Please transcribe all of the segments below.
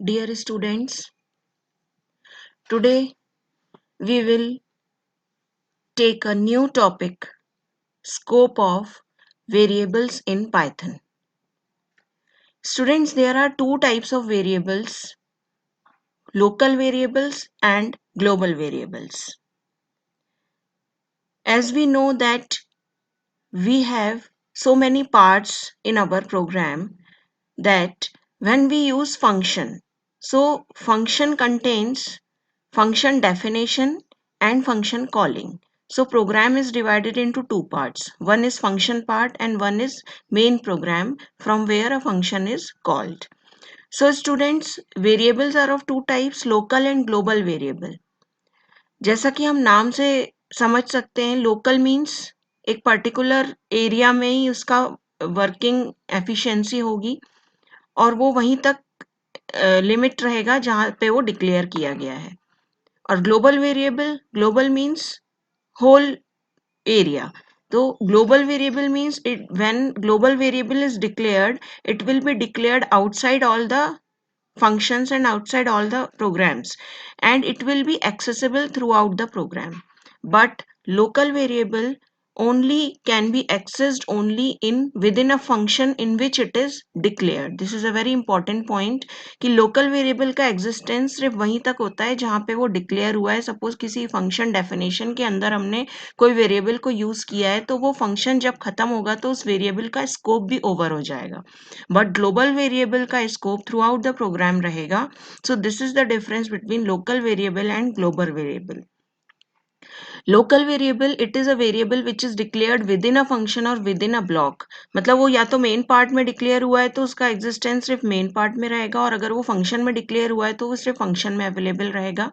Dear students, today we will take a new topic, scope of variables in Python. Students, there are two types of variables, local variables and global variables. As we know that we have so many parts in our program that when we use function, so function contains function definition and function calling. So program is divided into two parts. One is function part and one is main program from where a function is called. So students, variables are of two types, local and global variable. जैसा कि हम नाम से समझ सकते हैं, local means एक particular area में ही उसका वर्किंग एफिशिएंसी होगी और वो वहीं तक लिमिट रहेगा जहाँ पे वो डिक्लेयर किया गया है. और ग्लोबल मीन्स होल एरिया. तो global variable means when global variable is declared, it will be declared outside all the functions and outside all the programs, and it will be accessible throughout the program. But local variable only can be accessed only in within a function in which it is declared. This is a very important point कि local variable का existence सिर्फ वहीं तक होता है जहाँ पे वो declare हुआ है. Suppose किसी function definition के अंदर हमने कोई variable को use किया है तो वो function जब खत्म होगा तो उस variable का scope भी over हो जाएगा. But global variable का scope throughout the program रहेगा. So this is the difference between local variable and global variable. Local variable, it is a variable which is declared within a function or within a block. मतलब वो या तो main part में declare हुआ है तो उसका एग्जिस्टेंस सिर्फ मेन पार्ट में रहेगा, और अगर वो फंक्शन में डिक्लेयर हुआ है तो वो सिर्फ फंक्शन में अवेलेबल रहेगा.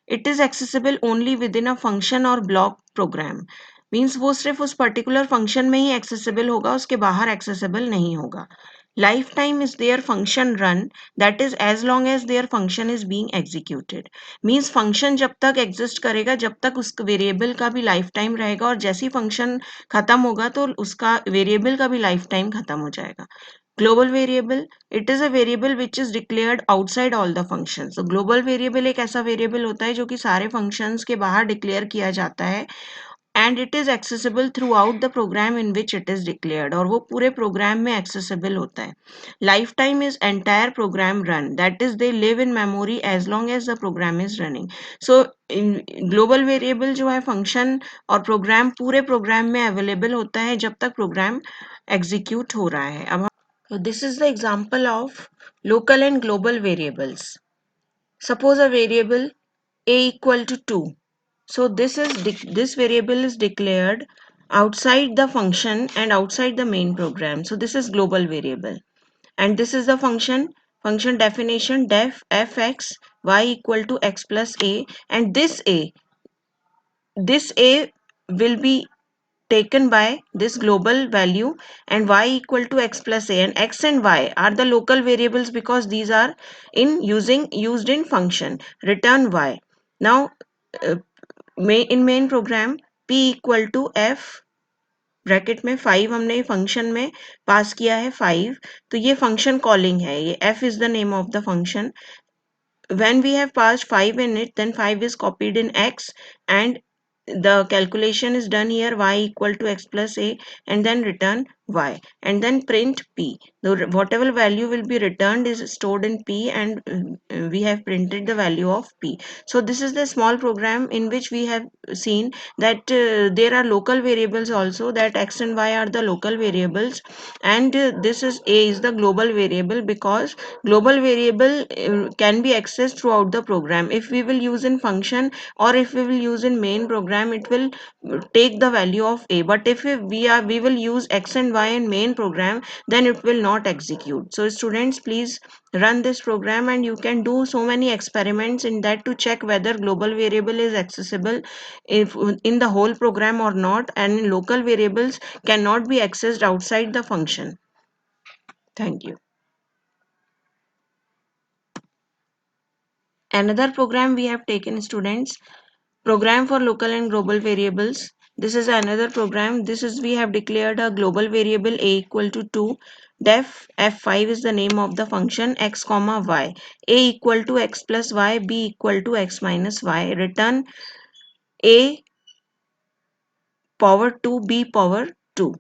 It is accessible only with in a function और ब्लॉक प्रोग्राम. मीन्स वो सिर्फ उस पर्टिकुलर फंक्शन में ही एक्सेसिबल होगा, उसके बाहर एक्सेसिबल नहीं होगा. Lifetime is their function run, that is as long as their function is being executed. Means function जब तक exist करेगा जब तक उस वेरिएबल का भी लाइफ टाइम रहेगा, और जैसे ही फंक्शन खत्म होगा तो उसका वेरिएबल का भी लाइफ टाइम खत्म हो जाएगा. Global variable, it is a variable which is declared outside all the functions. So global variable एक ऐसा variable होता है जो कि सारे functions के बाहर declare किया जाता है, and it is accessible throughout the program in which it is declared, और वो पूरे प्रोग्राम में accessible होता है. Lifetime is entire program run, that is they live in memory as long as the program is running. So in global variable जो है function और program पूरे program में available होता है जब तक program execute हो रहा है. अब so this is the example of local and global variables. Suppose a variable a equal to 2. So this variable is declared outside the function and outside the main program. So this is global variable. And this is the function definition def fx y equal to x plus a, and this a will be taken by this global value, and y equal to x plus a, and x and y are the local variables because these are used in function. Return y. Now uh, in main program p equal to f bracket में 5 हमने function में पास किया है 5, तो ये function calling है, ये f is the name of the function. When we have passed 5 in it, then 5 is copied in x, and the calculation is done here, y equal to x plus a, and then return y, and then print p. Whatever value will be returned is stored in p, and we have printed the value of p. So this is the small program in which we have seen that there are local variables also, that x and y are the local variables, and this is a is the global variable, because global variable can be accessed throughout the program. If we will use in function or if we will use in main program, it will take the value of a, but if we will use x and y in main program, then it will not execute. So students, please run this program, and you can do so many experiments in that to check whether global variable is accessible if in the whole program or not, and local variables cannot be accessed outside the function. Thank you. Another program we have taken, students, program for local and global variables. This is another program. This is we have declared a global variable a equal to 2. Def f5 is the name of the function x comma y. A equal to x plus y, b equal to x minus y. Return a power 2, b power 2.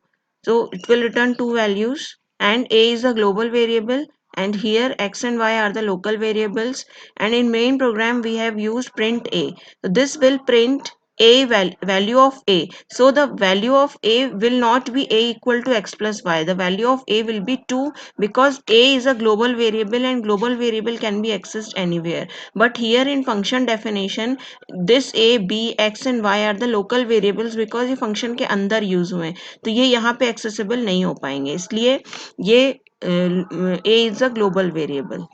So it will return two values, and a is a global variable, and here x and y are the local variables. And in main program we have used print a. So this will print a value of a. So the value of a will not be a equal to x plus y. The value of a will be 2, because a is a global variable and global variable can be accessed anywhere. But here in function definition, this a b x and y are the local variables, because ये function के अंदर use हुए हैं, तो ये यहाँ पे accessible नहीं हो पाएंगे, इसलिए ये a is a global variable.